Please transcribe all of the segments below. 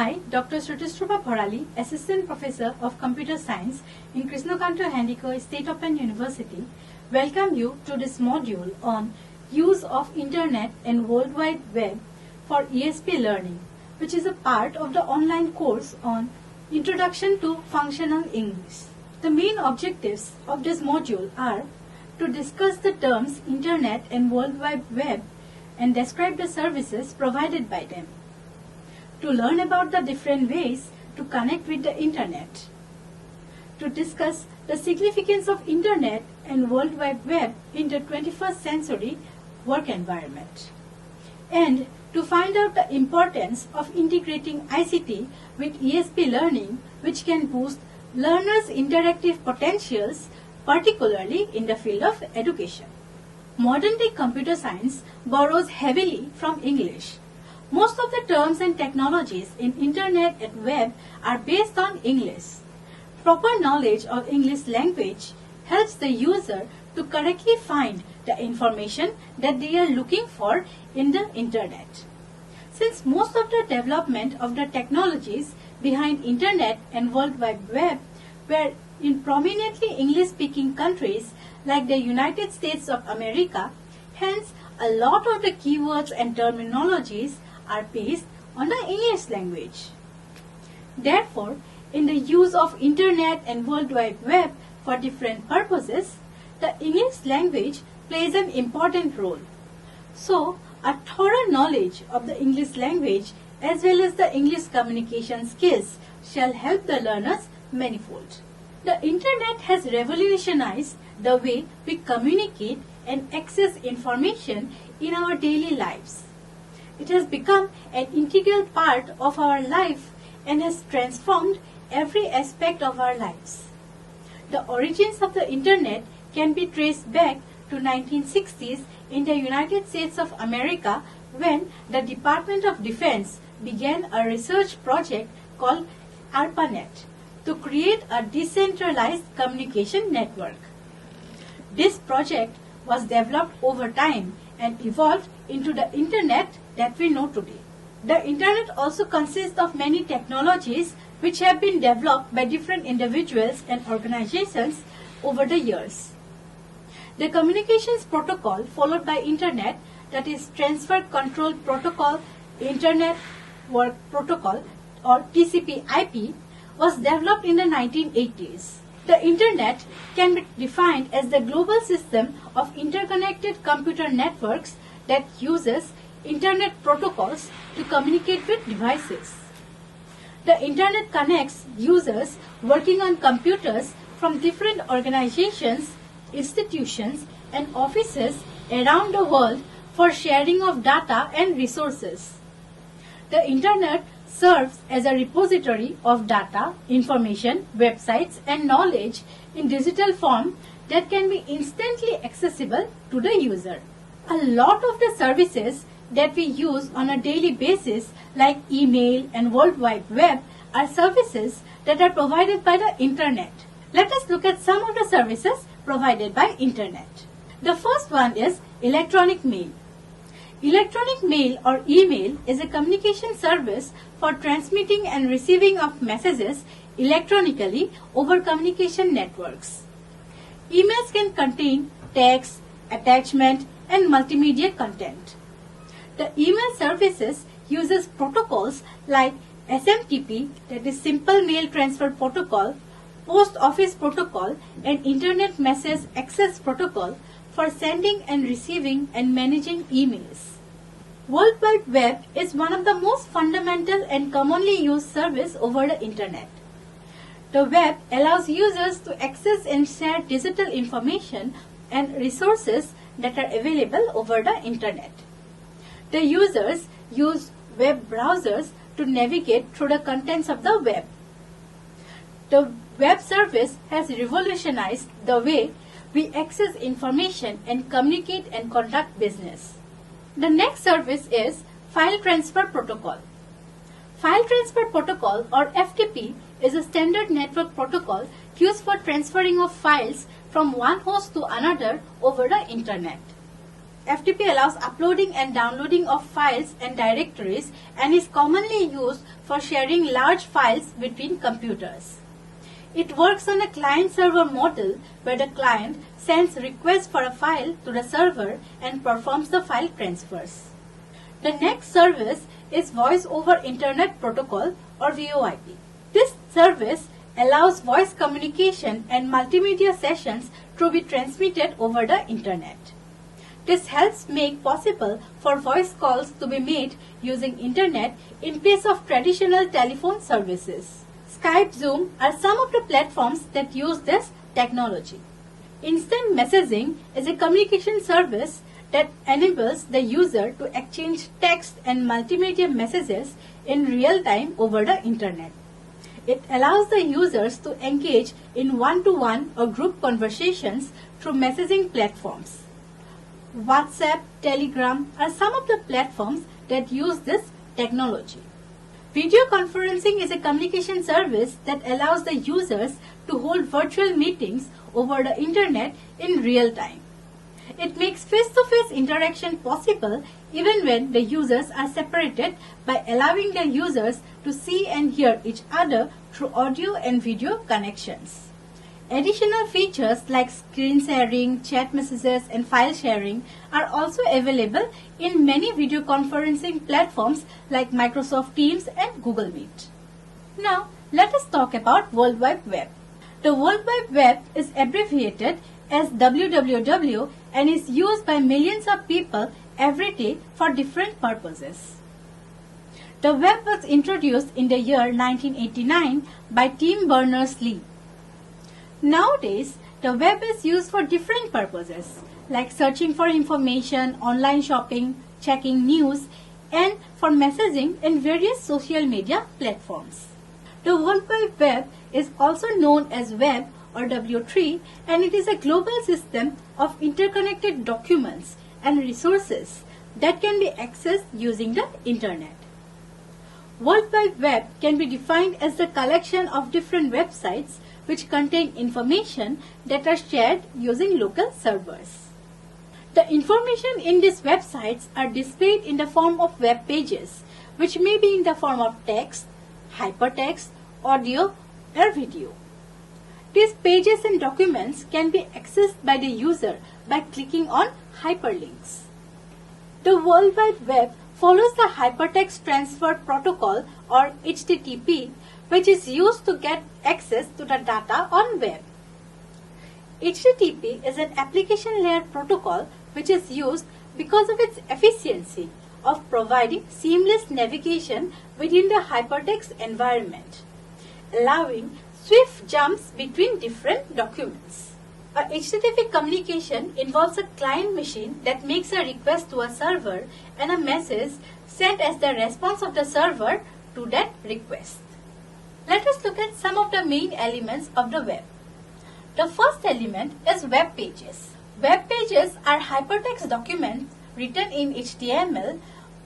I, Dr. Srutishrubha Bharali, Assistant Professor of Computer Science in Krishnakanta Handiko State Open University, welcome you to this module on use of Internet and World Wide Web for ESP learning, which is a part of the online course on Introduction to Functional English. The main objectives of this module are to discuss the terms Internet and World Wide Web and describe the services provided by them, to learn about the different ways to connect with the Internet, to discuss the significance of Internet and World Wide Web in the 21st century work environment, and to find out the importance of integrating ICT with ESP learning, which can boost learners' interactive potentials, particularly in the field of education. Modern-day computer science borrows heavily from English. Most of the terms and technologies in Internet and web are based on English. Proper knowledge of English language helps the user to correctly find the information that they are looking for in the Internet. Since most of the development of the technologies behind Internet and World Wide Web were in prominently English-speaking countries like the United States of America, hence a lot of the keywords and terminologies are based on the English language. Therefore, in the use of Internet and World Wide Web for different purposes, the English language plays an important role. So, a thorough knowledge of the English language as well as the English communication skills shall help the learners manifold. The Internet has revolutionized the way we communicate and access information in our daily lives. It has become an integral part of our life and has transformed every aspect of our lives. The origins of the Internet can be traced back to 1960s in the United States of America, when the Department of Defense began a research project called ARPANET to create a decentralized communication network. This project was developed over time and evolved into the Internet that we know today. The Internet also consists of many technologies which have been developed by different individuals and organizations over the years. The communications protocol followed by Internet, that is Transfer Control Protocol, Internet Work Protocol or TCP/IP, was developed in the 1980s. The Internet can be defined as the global system of interconnected computer networks that uses Internet protocols to communicate with devices. The Internet connects users working on computers from different organizations, institutions, and offices around the world for sharing of data and resources. The Internet serves as a repository of data, information, websites, and knowledge in digital form that can be instantly accessible to the user. A lot of the services that we use on a daily basis, like email and World Wide Web, are services that are provided by the Internet. Let us look at some of the services provided by Internet. The first one is electronic mail. Electronic mail or email is a communication service for transmitting and receiving of messages electronically over communication networks. Emails can contain text, attachment, and multimedia content. The email services uses protocols like SMTP, that is Simple Mail Transfer Protocol, Post Office Protocol, and Internet Message Access Protocol for sending and receiving and managing emails. World Wide Web is one of the most fundamental and commonly used service over the Internet. The web allows users to access and share digital information and resources that are available over the Internet. The users use web browsers to navigate through the contents of the web. The web service has revolutionized the way we access information and communicate and conduct business. The next service is File Transfer Protocol. File Transfer Protocol or FTP is a standard network protocol used for transferring of files from one host to another over the Internet. FTP allows uploading and downloading of files and directories and is commonly used for sharing large files between computers. It works on a client-server model where the client sends requests for a file to the server and performs the file transfers. The next service is Voice over Internet Protocol or VoIP. This service allows voice communication and multimedia sessions to be transmitted over the Internet. This helps make possible for voice calls to be made using Internet in place of traditional telephone services. Skype, Zoom are some of the platforms that use this technology. Instant messaging is a communication service that enables the user to exchange text and multimedia messages in real time over the Internet. It allows the users to engage in one-to-one or group conversations through messaging platforms. WhatsApp, Telegram are some of the platforms that use this technology. Video conferencing is a communication service that allows the users to hold virtual meetings over the Internet in real time. It makes face-to-face interaction possible even when the users are separated by allowing the users to see and hear each other through audio and video connections. Additional features like screen sharing, chat messages, and file sharing are also available in many video conferencing platforms like Microsoft Teams and Google Meet. Now, let us talk about World Wide Web. The World Wide Web is abbreviated as WWW and is used by millions of people every day for different purposes. The web was introduced in the year 1989 by Tim Berners-Lee. Nowadays, the web is used for different purposes like searching for information, online shopping, checking news, and for messaging in various social media platforms. The World Wide Web is also known as Web or W3, and it is a global system of interconnected documents and resources that can be accessed using the Internet. World Wide Web can be defined as the collection of different websites which contain information that are shared using local servers. The information in these websites are displayed in the form of web pages, which may be in the form of text, hypertext, audio, or video. These pages and documents can be accessed by the user by clicking on hyperlinks. The World Wide Web follows the Hypertext Transfer Protocol or HTTP, which is used to get access to the data on web. HTTP is an application layer protocol which is used because of its efficiency of providing seamless navigation within the hypertext environment, allowing swift jumps between different documents. A HTTP communication involves a client machine that makes a request to a server and a message sent as the response of the server to that request. Let us look at some of the main elements of the web. The first element is web pages. Web pages are hypertext documents written in HTML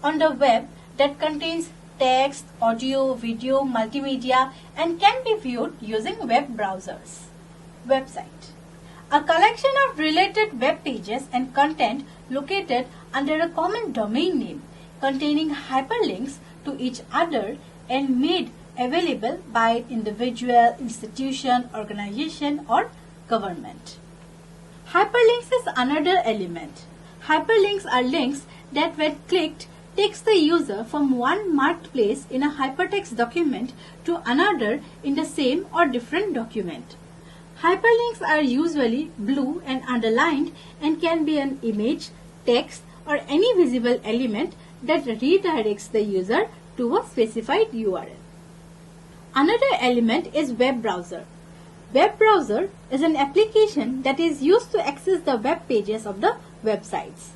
on the web that contains text, audio, video, multimedia, and can be viewed using web browsers. Website. A collection of related web pages and content located under a common domain name containing hyperlinks to each other and made available by individual, institution, organization, or government. Hyperlinks is another element. Hyperlinks are links that when clicked takes the user from one marked place in a hypertext document to another in the same or different document. Hyperlinks are usually blue and underlined and can be an image, text, or any visible element that redirects the user to a specified URL. Another element is web browser. Web browser is an application that is used to access the web pages of the websites.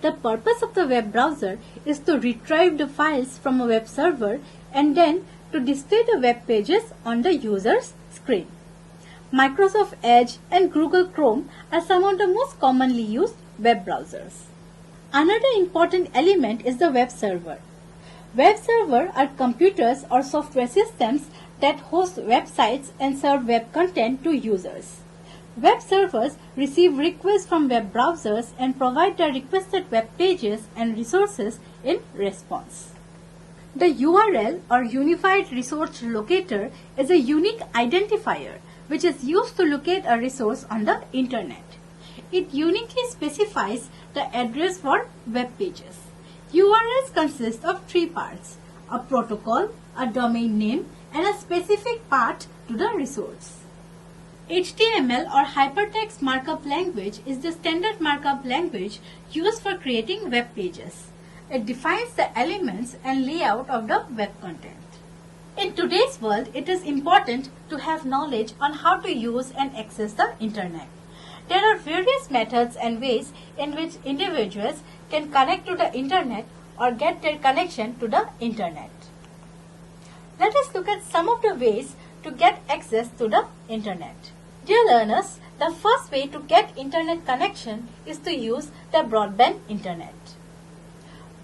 The purpose of the web browser is to retrieve the files from a web server and then to display the web pages on the user's screen. Microsoft Edge and Google Chrome are some of the most commonly used web browsers. Another important element is the web server. Web servers are computers or software systems that host websites and serve web content to users. Web servers receive requests from web browsers and provide the requested web pages and resources in response. The URL or Unified Resource Locator is a unique identifier which is used to locate a resource on the internet. It uniquely specifies the address for web pages. URLs consist of three parts: a protocol, a domain name, and a specific path to the resource. HTML or Hypertext Markup Language is the standard markup language used for creating web pages. It defines the elements and layout of the web content. In today's world, it is important to have knowledge on how to use and access the internet. There are various methods and ways in which individuals can connect to the internet or get their connection to the internet. Let us look at some of the ways to get access to the internet. Dear learners, the first way to get internet connection is to use the broadband internet.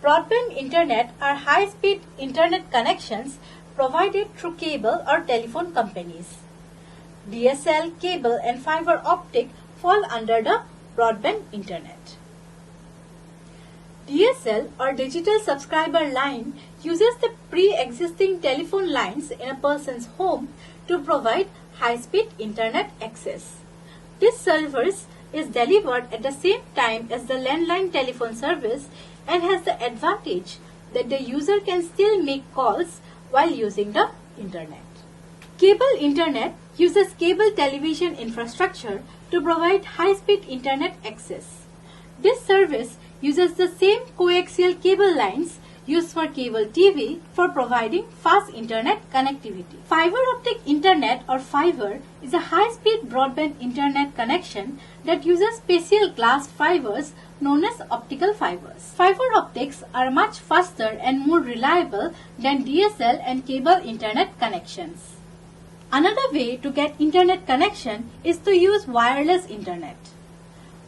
Broadband internet are high-speed internet connections provided through cable or telephone companies. DSL, cable and fiber optic fall under the broadband internet. DSL or digital subscriber line uses the pre-existing telephone lines in a person's home to provide high-speed internet access. This service is delivered at the same time as the landline telephone service and has the advantage that the user can still make calls while using the internet. Cable internet uses cable television infrastructure to provide high-speed internet access. This service uses the same coaxial cable lines used for cable TV for providing fast internet connectivity. Fiber optic internet or fiber is a high-speed broadband internet connection that uses special glass fibers known as optical fibers. Fiber optics are much faster and more reliable than DSL and cable internet connections. Another way to get internet connection is to use wireless internet.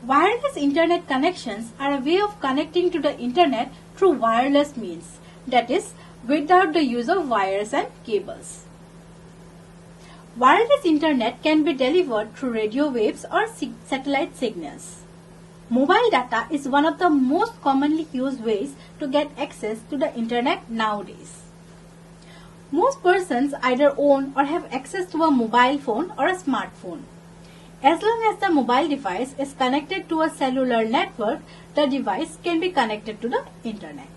Wireless internet connections are a way of connecting to the internet through wireless means, that is, without the use of wires and cables. Wireless internet can be delivered through radio waves or satellite signals. Mobile data is one of the most commonly used ways to get access to the internet nowadays. Most persons either own or have access to a mobile phone or a smartphone. As long as the mobile device is connected to a cellular network, the device can be connected to the internet.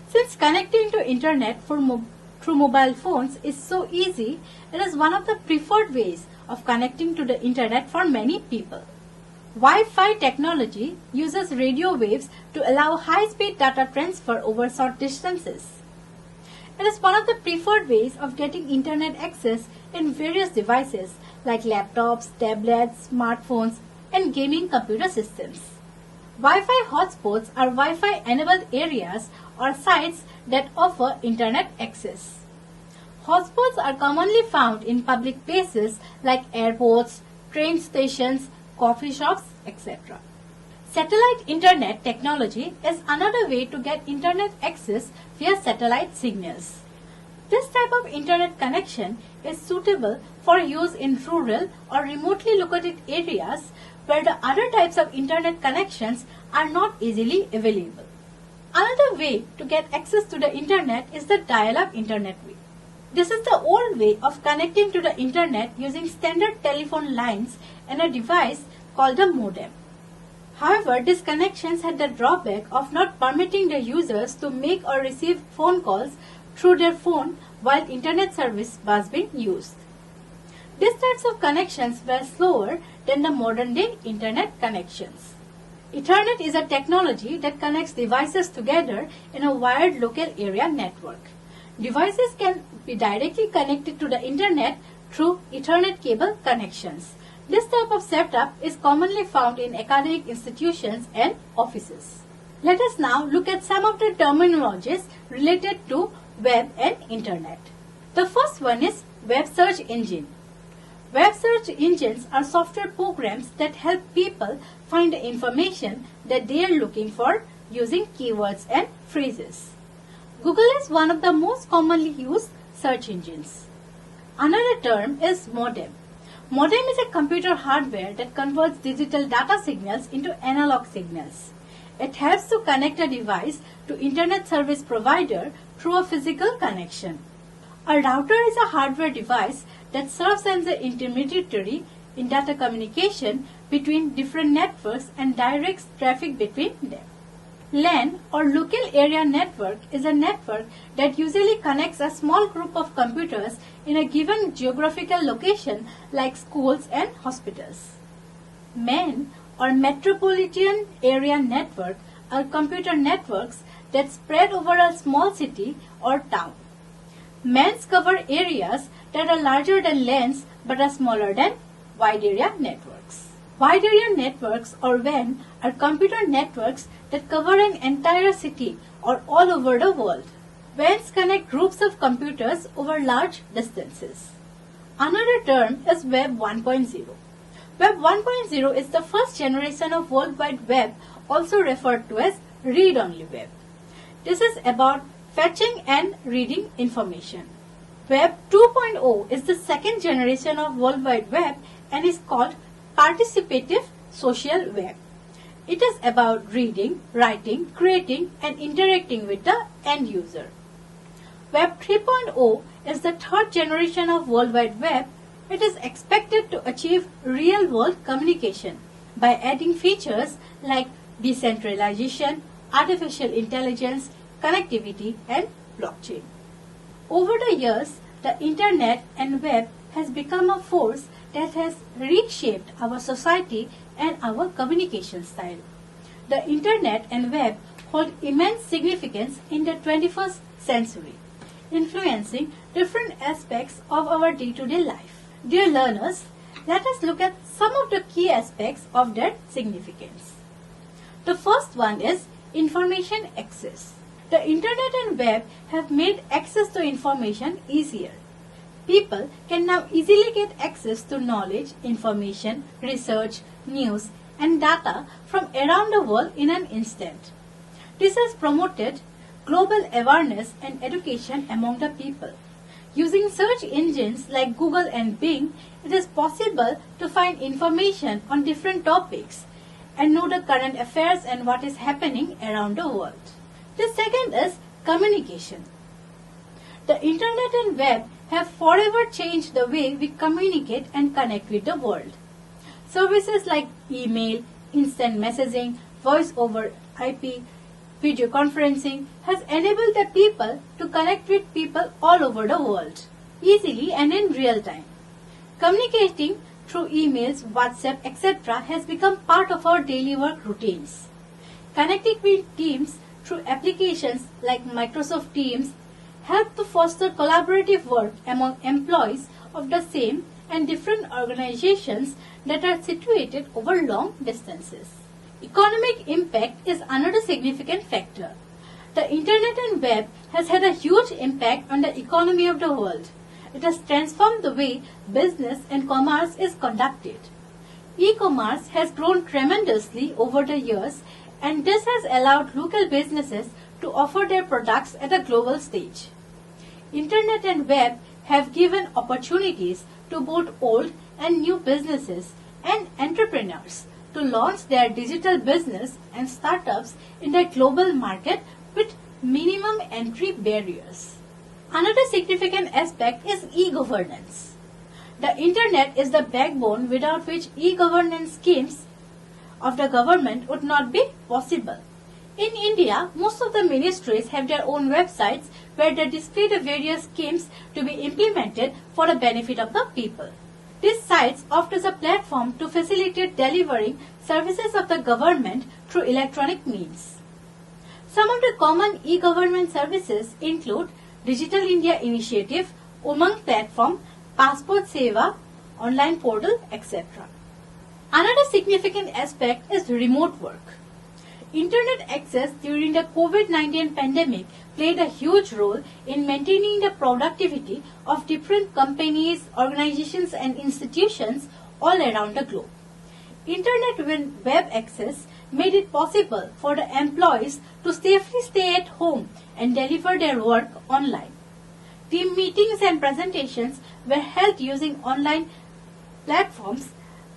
Since connecting to internet through mobile phones is so easy, it is one of the preferred ways of connecting to the internet for many people. Wi-Fi technology uses radio waves to allow high-speed data transfer over short distances. It is one of the preferred ways of getting internet access in various devices like laptops, tablets, smartphones, and gaming computer systems. Wi-Fi hotspots are Wi-Fi enabled areas or sites that offer internet access. Hotspots are commonly found in public places like airports, train stations, coffee shops, etc. Satellite internet technology is another way to get internet access via satellite signals. This type of internet connection is suitable for use in rural or remotely located areas where the other types of internet connections are not easily available. Another way to get access to the internet is the dial-up internet way. This is the old way of connecting to the internet using standard telephone lines and a device called a modem. However, these connections had the drawback of not permitting the users to make or receive phone calls through their phone while internet service was being used. These types of connections were slower than the modern day internet connections. Ethernet is a technology that connects devices together in a wired local area network. Devices can be directly connected to the internet through Ethernet cable connections. This type of setup is commonly found in academic institutions and offices. Let us now look at some of the terminologies related to web and internet. The first one is web search engine. Web search engines are software programs that help people find the information that they are looking for using keywords and phrases. Google is one of the most commonly used search engines. Another term is modem. Modem is a computer hardware that converts digital data signals into analog signals. It helps to connect a device to internet service provider through a physical connection. A router is a hardware device that serves as an intermediary in data communication between different networks and directs traffic between them. LAN or local area network is a network that usually connects a small group of computers in a given geographical location like schools and hospitals. MEN or metropolitan area network are computer networks that spread over a small city or town. MENs cover areas that are larger than LANs but are smaller than wide area networks. Wide area networks or WAN are computer networks that cover an entire city or all over the world. WANs connect groups of computers over large distances. Another term is Web 1.0. Web 1.0 is the first generation of World Wide Web, also referred to as read-only web. This is about fetching and reading information. Web 2.0 is the second generation of World Wide Web and is called participative social web. It is about reading, writing, creating and interacting with the end user. Web 3.0 is the third generation of World Wide Web. It is expected to achieve real-world communication by adding features like decentralization, artificial intelligence, connectivity and blockchain. Over the years, the internet and web has become a force that has reshaped our society and our communication style. The internet and web hold immense significance in the 21st century, influencing different aspects of our day-to-day life. Dear learners, let us look at some of the key aspects of their significance. The first one is information access. The internet and web have made access to information easier. People can now easily get access to knowledge, information, research, news, and data from around the world in an instant. This has promoted global awareness and education among the people. Using search engines like Google and Bing, it is possible to find information on different topics and know the current affairs and what is happening around the world. The second is communication. The internet and web have forever changed the way we communicate and connect with the world. Services like email, instant messaging, voice over IP, video conferencing has enabled the people to connect with people all over the world, easily and in real time. Communicating through emails, WhatsApp, etc. has become part of our daily work routines. Connecting with teams through applications like Microsoft Teams help to foster collaborative work among employees of the same and different organizations that are situated over long distances. Economic impact is another significant factor. The internet and web has had a huge impact on the economy of the world. It has transformed the way business and commerce is conducted. E-commerce has grown tremendously over the years, and this has allowed local businesses to offer their products at a global stage. Internet and web have given opportunities to both old and new businesses and entrepreneurs to launch their digital business and startups in the global market with minimum entry barriers. Another significant aspect is e-governance. The internet is the backbone without which e-governance schemes of the government would not be possible. In India, most of the ministries have their own websites where they display the various schemes to be implemented for the benefit of the people. These sites act as a platform to facilitate delivering services of the government through electronic means. Some of the common e-government services include Digital India Initiative, Umang Platform, Passport Seva, Online Portal, etc. Another significant aspect is remote work. Internet access during the COVID-19 pandemic played a huge role in maintaining the productivity of different companies, organizations and institutions all around the globe. Internet and web access made it possible for the employees to safely stay at home and deliver their work online. Team meetings and presentations were held using online platforms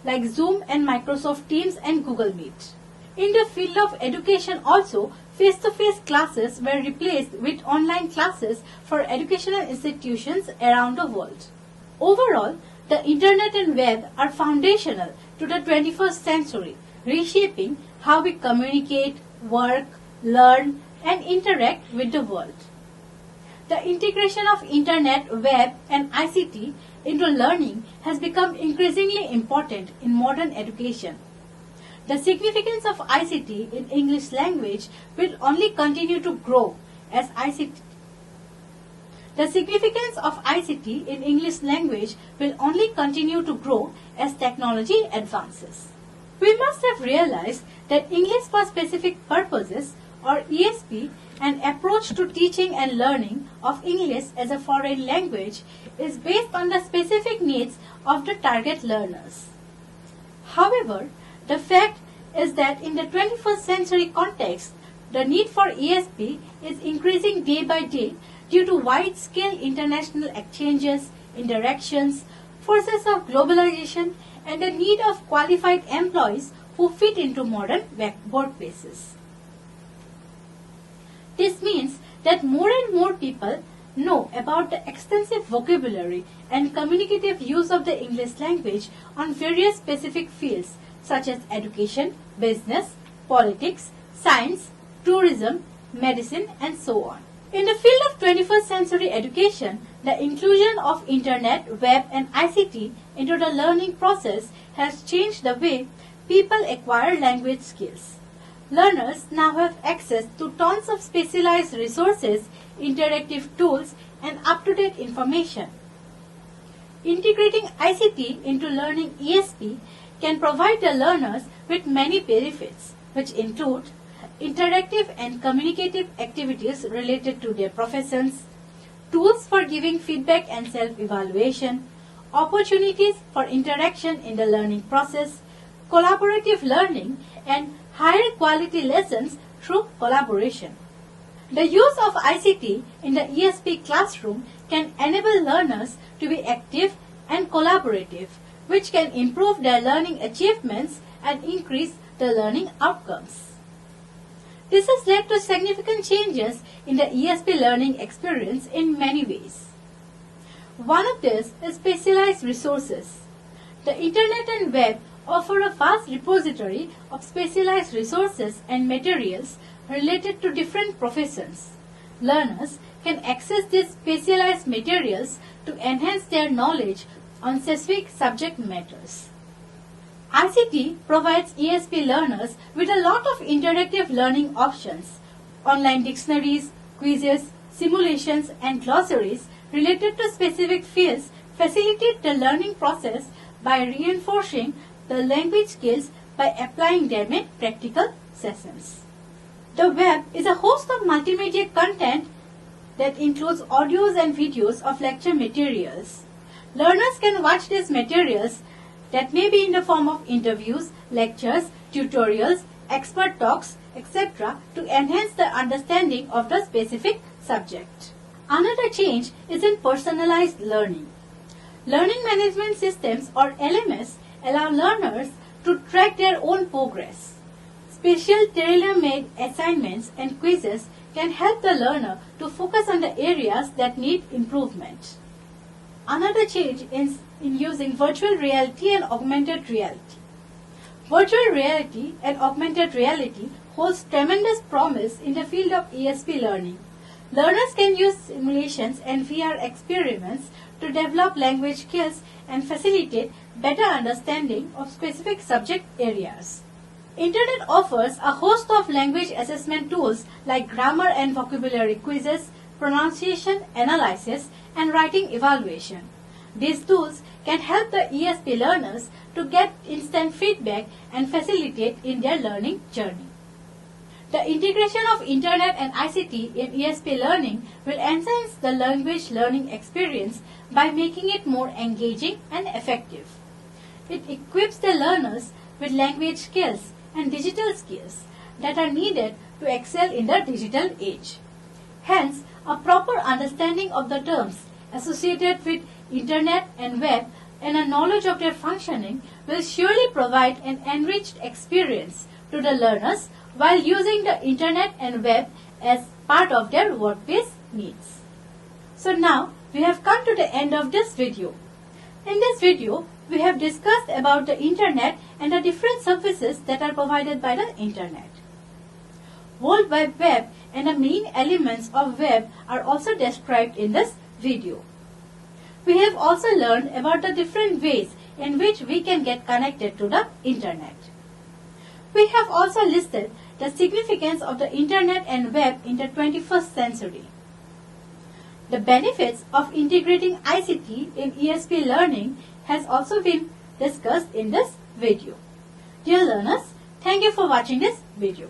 like Zoom and Microsoft Teams and Google Meet. In the field of education also, face-to-face classes were replaced with online classes for educational institutions around the world. Overall, the internet and web are foundational to the 21st century, reshaping how we communicate, work, learn, and interact with the world. The integration of internet, web, and ICT into learning has become increasingly important in modern education. The significance of ICT in English language will only continue to grow as The significance of ICT in English language will only continue to grow as technology advances. We must have realized that English for Specific Purposes, or ESP, an approach to teaching and learning of English as a foreign language, is based on the specific needs of the target learners. However, the fact is that in the 21st century context, the need for ESP is increasing day by day due to wide-scale international exchanges, interactions, forces of globalization, and the need of qualified employees who fit into modern workplaces. This means that more and more people know about the extensive vocabulary and communicative use of the English language on various specific fields such as education, business, politics, science, tourism, medicine, and so on. In the field of 21st century education, the inclusion of internet, web, and ICT into the learning process has changed the way people acquire language skills. Learners now have access to tons of specialized resources, interactive tools, and up-to-date information. Integrating ICT into learning ESP can provide the learners with many benefits, which include interactive and communicative activities related to their professions, tools for giving feedback and self-evaluation, opportunities for interaction in the learning process, collaborative learning, and higher quality lessons through collaboration. The use of ICT in the ESP classroom can enable learners to be active and collaborative, which can improve their learning achievements and increase the learning outcomes. This has led to significant changes in the ESP learning experience in many ways. One of these is specialized resources. The internet and web offer a vast repository of specialized resources and materials related to different professions. Learners can access these specialized materials to enhance their knowledge on specific subject matters. ICT provides ESP learners with a lot of interactive learning options. Online dictionaries, quizzes, simulations, and glossaries related to specific fields facilitate the learning process by reinforcing the language skills by applying them in practical sessions. The web is a host of multimedia content that includes audios and videos of lecture materials. Learners can watch these materials that may be in the form of interviews, lectures, tutorials, expert talks, etc. to enhance the understanding of the specific subject. Another change is in personalized learning. Learning management systems, or LMS, allow learners to track their own progress. Special tailor-made assignments and quizzes can help the learner to focus on the areas that need improvement. Another change is in using virtual reality and augmented reality. Virtual reality and augmented reality holds tremendous promise in the field of ESP learning. Learners can use simulations and VR experiments to develop language skills and facilitate better understanding of specific subject areas. Internet offers a host of language assessment tools like grammar and vocabulary quizzes, pronunciation analysis, and writing evaluation. These tools can help the ESP learners to get instant feedback and facilitate in their learning journey. The integration of Internet and ICT in ESP learning will enhance the language learning experience by making it more engaging and effective. It equips the learners with language skills and digital skills that are needed to excel in the digital age. Hence, a proper understanding of the terms associated with Internet and web and a knowledge of their functioning will surely provide an enriched experience to the learners while using the internet and web as part of their workplace needs. So now we have come to the end of this video. In this video, we have discussed about the internet and the different services that are provided by the internet. World Wide Web and the main elements of web are also described in this video. We have also learned about the different ways in which we can get connected to the internet. We have also listed the significance of the internet and web in the 21st century. The benefits of integrating ICT in ESP learning has also been discussed in this video. Dear learners, thank you for watching this video.